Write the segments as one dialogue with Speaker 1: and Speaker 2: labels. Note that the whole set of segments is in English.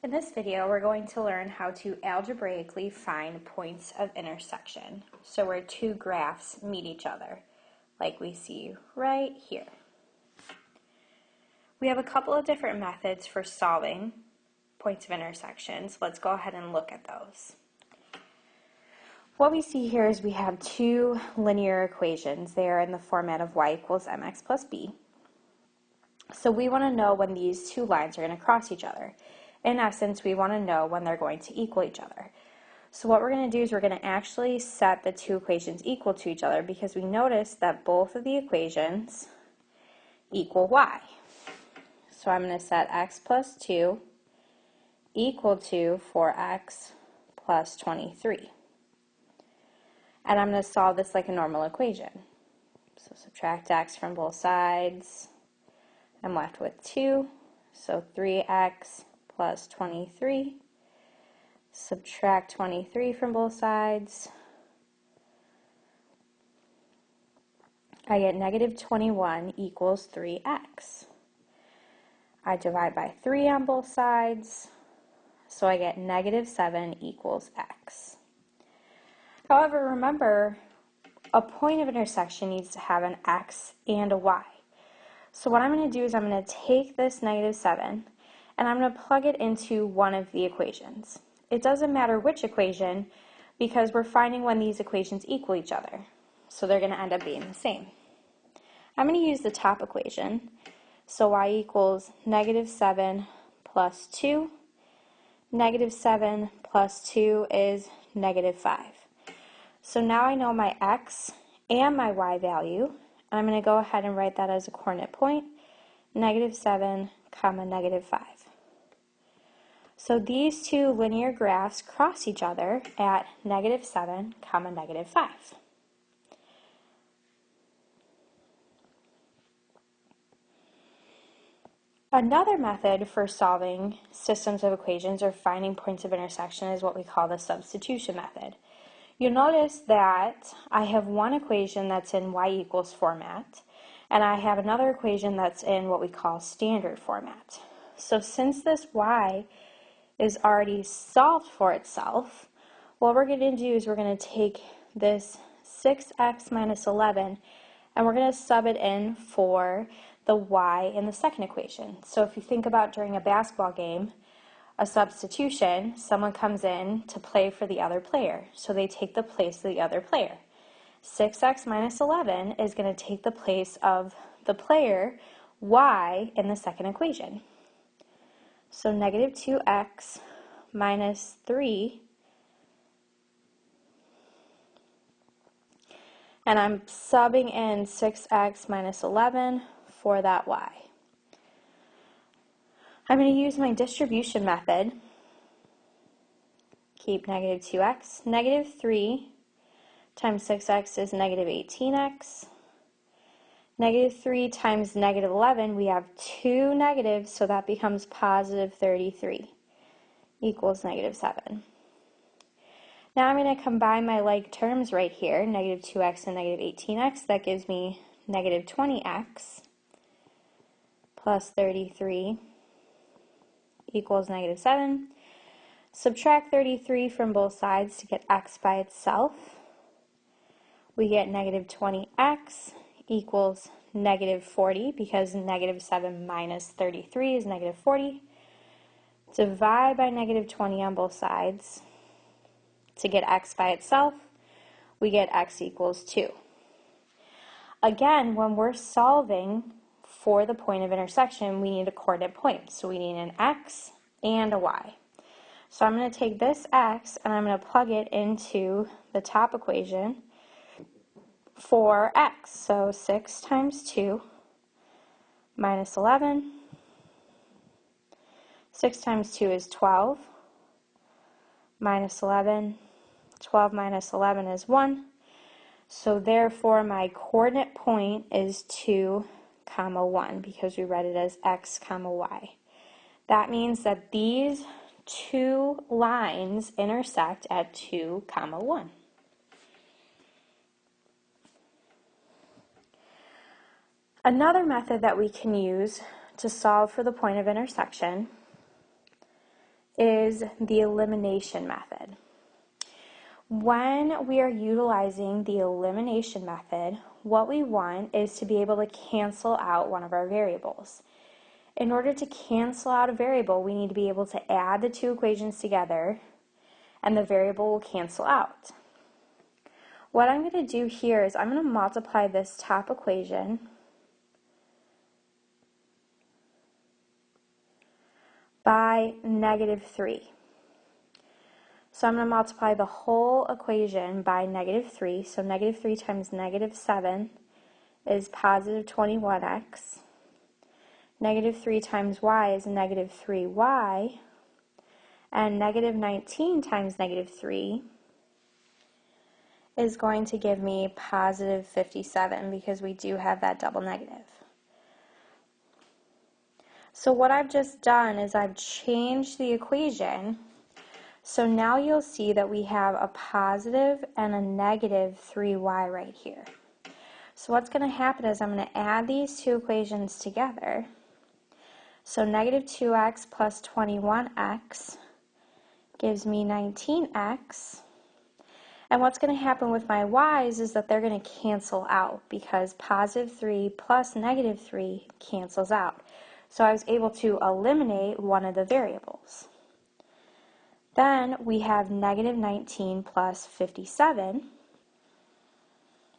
Speaker 1: In this video, we're going to learn how to algebraically find points of intersection. So where two graphs meet each other, like we see right here. We have a couple of different methods for solving points of intersections. Let's go ahead and look at those. What we see here is we have two linear equations. They are in the format of y equals mx plus b. So we want to know when these two lines are going to cross each other. In essence, we want to know when they're going to equal each other. So what we're going to do is we're going to actually set the two equations equal to each other because we notice that both of the equations equal y. So I'm going to set x plus 2 equal to 4x plus 23. And I'm going to solve this like a normal equation. So subtract x from both sides. I'm left with 2, so 3x plus 23. Subtract 23 from both sides. I get negative 21 equals 3x. I divide by 3 on both sides, so I get negative 7 equals x. However, remember, a point of intersection needs to have an x and a y. So what I'm going to do is I'm going to take this negative 7 and I'm going to plug it into one of the equations. It doesn't matter which equation because we're finding when these equations equal each other. So they're going to end up being the same. I'm going to use the top equation. So y equals negative 7 plus 2. Negative 7 plus 2 is negative 5. So now I know my x and my y value. I'm going to go ahead and write that as a coordinate point, negative 7, comma, negative 5. So these two linear graphs cross each other at negative 7, comma, negative 5. Another method for solving systems of equations or finding points of intersection is what we call the substitution method. You'll notice that I have one equation that's in y equals format, and I have another equation that's in what we call standard format. So since this y is already solved for itself, what we're going to do is we're going to take this 6x minus 11 and we're going to sub it in for the y in the second equation. So if you think about during a basketball game, a substitution, someone comes in to play for the other player. So they take the place of the other player. 6x minus 11 is going to take the place of the player y in the second equation. So negative 2x minus 3, and I'm subbing in 6x minus 11 for that y. I'm going to use my distribution method. Keep negative 2x. Negative 3 times 6x is negative 18x. Negative 3 times negative 11, we have two negatives, so that becomes positive 33 equals negative 7. Now I'm going to combine my like terms right here, negative 2x and negative 18x. That gives me negative 20x plus 33 equals negative 7. Subtract 33 from both sides to get x by itself. We get negative 20x equals negative 40 because negative 7 minus 33 is negative 40. Divide by negative 20 on both sides to get x by itself. We get x equals 2. Again, when we're solving for the point of intersection, we need a coordinate point. So we need an x and a y. So I'm going to take this x and I'm going to plug it into the top equation for x. So 6 times 2 minus 11. 6 times 2 is 12 minus 11. 12 minus 11 is 1. So therefore my coordinate point is 2, comma 1 because we read it as x, comma y. That means that these two lines intersect at 2, comma 1. Another method that we can use to solve for the point of intersection is the elimination method. When we are utilizing the elimination method, what we want is to be able to cancel out one of our variables. In order to cancel out a variable, we need to be able to add the two equations together, and the variable will cancel out. What I'm going to do here is I'm going to multiply this top equation by -3. So I'm going to multiply the whole equation by -3. So -3 times -7 is positive 21x. -3 times y is -3y. And -19 times -3 is going to give me positive 57 because we do have that double negative. So what I've just done is I've changed the equation. So now you'll see that we have a positive and a negative 3y right here. So what's going to happen is I'm going to add these two equations together. So -2x plus 21x gives me 19x. And what's going to happen with my y's is that they're going to cancel out because positive 3 plus -3 cancels out. So I was able to eliminate one of the variables. Then we have -19 plus 57,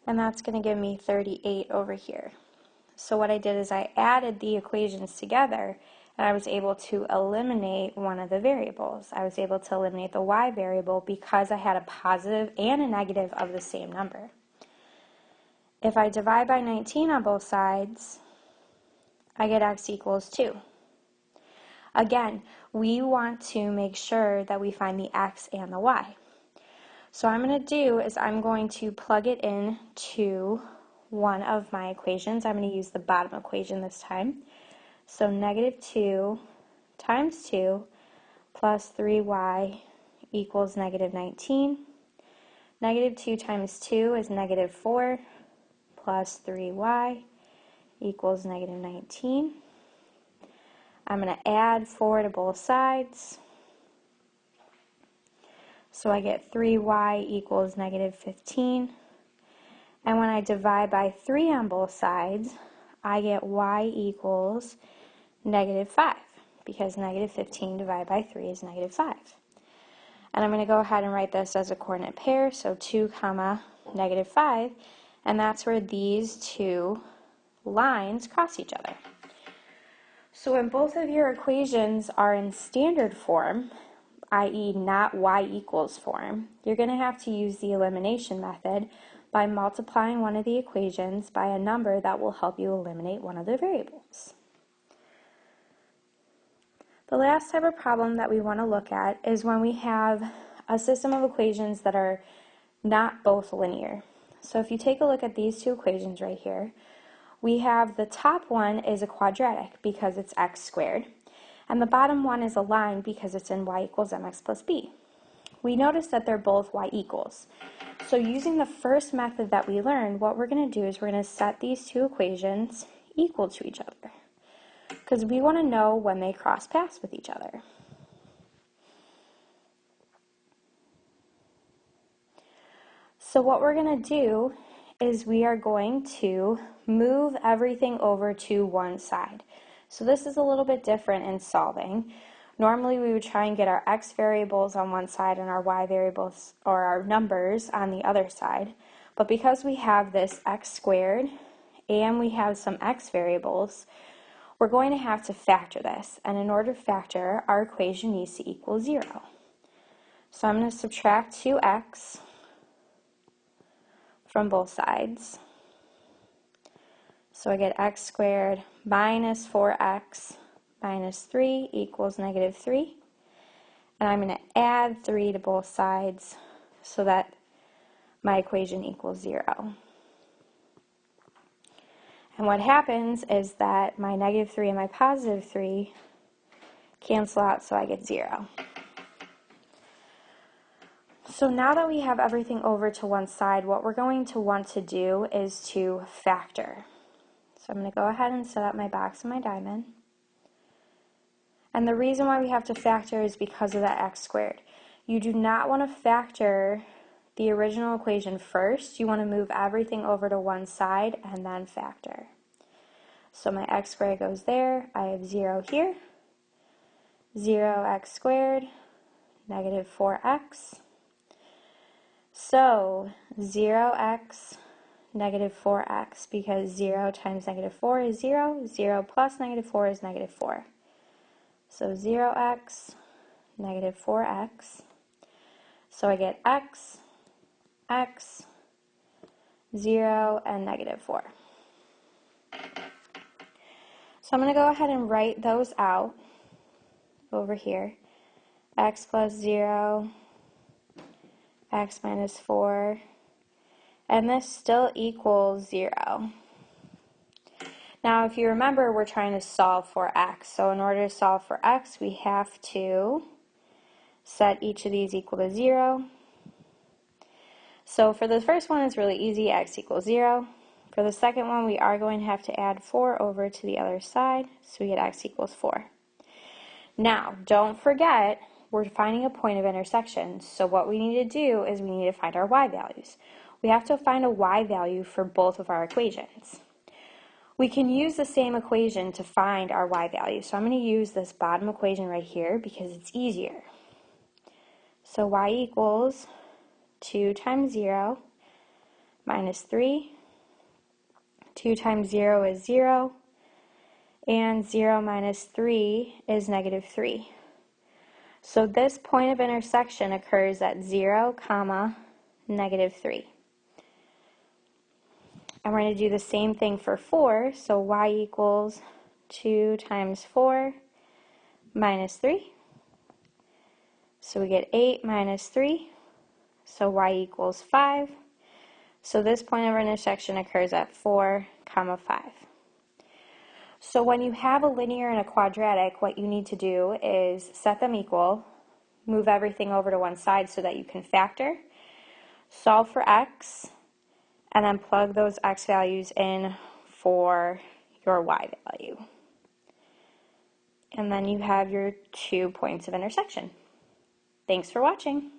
Speaker 1: and that's going to give me 38 over here. So what I did is I added the equations together, and I was able to eliminate one of the variables. I was able to eliminate the y variable because I had a positive and a negative of the same number. If I divide by 19 on both sides, I get x equals 2. Again, we want to make sure that we find the x and the y. So what I'm going to do is I'm going to plug it in to one of my equations. I'm going to use the bottom equation this time. So -2 times 2 plus 3y equals -19. -2 times 2 is -4 plus 3y equals -19. I'm going to add 4 to both sides. So I get 3y equals -15. And when I divide by 3 on both sides, I get y equals -5 because -15 divided by 3 is -5. And I'm going to go ahead and write this as a coordinate pair, so 2, -5, and that's where these two lines cross each other. So when both of your equations are in standard form, i.e. not y equals form, you're going to have to use the elimination method by multiplying one of the equations by a number that will help you eliminate one of the variables. The last type of problem that we want to look at is when we have a system of equations that are not both linear. So if you take a look at these two equations right here, we have the top one is a quadratic because it's x squared, and the bottom one is a line because it's in y equals mx plus b. We notice that they're both y equals. So using the first method that we learned, what we're going to do is we're going to set these two equations equal to each other because we want to know when they cross paths with each other. So what we're going to do is we are going to move everything over to one side. So this is a little bit different in solving. Normally we would try and get our x variables on one side and our y variables or our numbers on the other side. But because we have this x squared and we have some x variables, we're going to have to factor this. And in order to factor, our equation needs to equal 0. So I'm going to subtract 2x from both sides. So I get x squared minus 4x minus 3 equals -3. And I'm going to add 3 to both sides so that my equation equals 0. And what happens is that my -3 and my +3 cancel out, so I get 0. So now that we have everything over to one side, what we're going to want to do is to factor. So I'm going to go ahead and set up my box and my diamond. And the reason why we have to factor is because of that x squared. You do not want to factor the original equation first. You want to move everything over to one side and then factor. So my x squared goes there. I have 0 here. 0x squared, negative 4x. So 0x, negative 4x, because 0 times negative 4 is 0. 0 plus negative 4 is negative 4. So 0x, negative 4x. So I get x, x, 0, and negative 4. So I'm going to go ahead and write those out over here. X plus 0, x minus 4, and this still equals 0. Now, if you remember, we're trying to solve for x. So in order to solve for x, we have to set each of these equal to 0. So for the first one, it's really easy, x equals 0. For the second one, we are going to have to add 4 over to the other side, so we get x equals 4. Now, don't forget, we're finding a point of intersection, so what we need to do is we need to find our y values. We have to find a y value for both of our equations. We can use the same equation to find our y value, so I'm going to use this bottom equation right here because it's easier. So y equals 2 times 0 minus 3. 2 times 0 is 0, and 0 minus 3 is negative 3. So this point of intersection occurs at 0, negative 3. And we're going to do the same thing for 4, so y equals 2 times 4 minus 3. So we get 8 minus 3, so y equals 5. So this point of intersection occurs at 4, 5. So when you have a linear and a quadratic, what you need to do is set them equal, move everything over to one side so that you can factor, solve for x, and then plug those x values in for your y value. And then you have your 2 points of intersection. Thanks for watching.